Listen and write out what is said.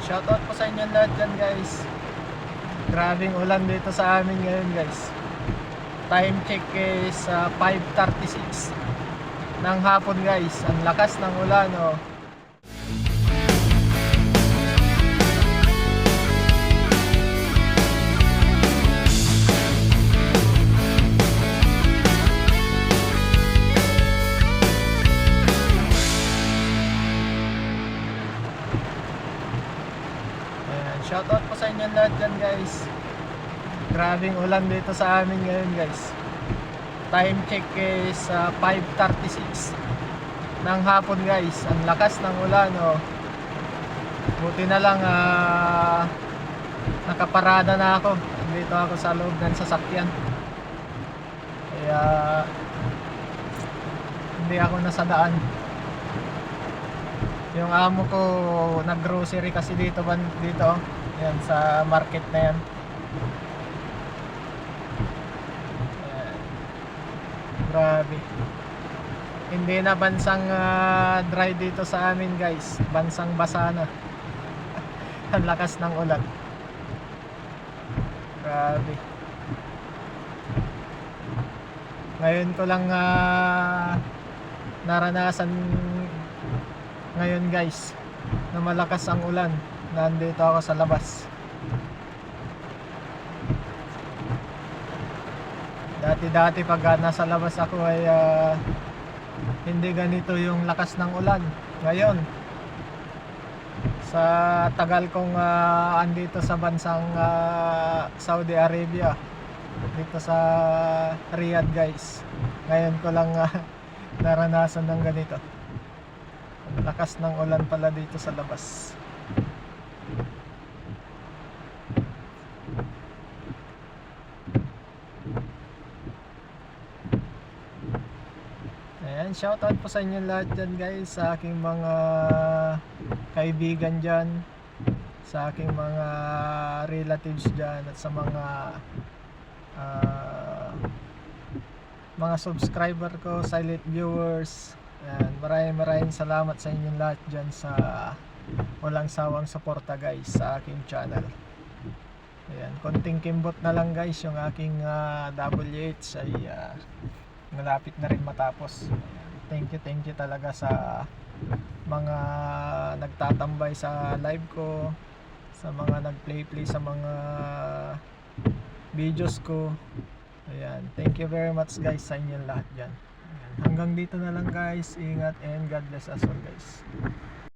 Shoutout po sa inyo lahat dyan guys. Grabing ulan dito sa amin ngayon guys. Time check is 5:36 ng hapon guys. Ang lakas ng ulan oh. Shoutout po sa inyo lahat dyan guys. Grabing ulan dito sa amin ngayon guys. Time check is 5:36 ng hapon guys. Ang lakas ng ulan oh. Buti na lang nakaparada na ako. Dito ako sa loob ng sasakyan. Kaya hindi ako nasa daan. Yung amo ko nag-grocery kasi dito yan sa market na yan. Ayan. Grabe. Hindi na bansang dry dito sa amin guys. Bansang basa na. Ang lakas ng ulan. Grabe. Ngayon ko lang naranasan ngayon guys na malakas ang ulan. Nandito ako sa labas. Dati pag nasa labas ako ay hindi ganito yung lakas ng ulan. Ngayon sa tagal kong andito sa bansang Saudi Arabia, dito sa Riyadh guys, ngayon ko lang naranasan ng ganito. Lakas ng ulan pala dito sa labas. Ayan, shoutout po sa inyo lahat dyan guys, sa aking mga kaibigan dyan, sa aking mga relatives dyan, at sa mga subscriber ko, silent viewers. Ayan, maraming salamat sa inyong lahat dyan sa walang sawang suporta guys sa aking channel. Ayan, konting kimbot na lang guys, yung aking WH ay malapit na rin matapos. Ayan, thank you talaga sa mga nagtatambay sa live ko, sa mga nagplay sa mga videos ko. Ayan, thank you very much guys sa inyong lahat dyan. Hanggang dito na lang guys. Ingat and God bless us all guys.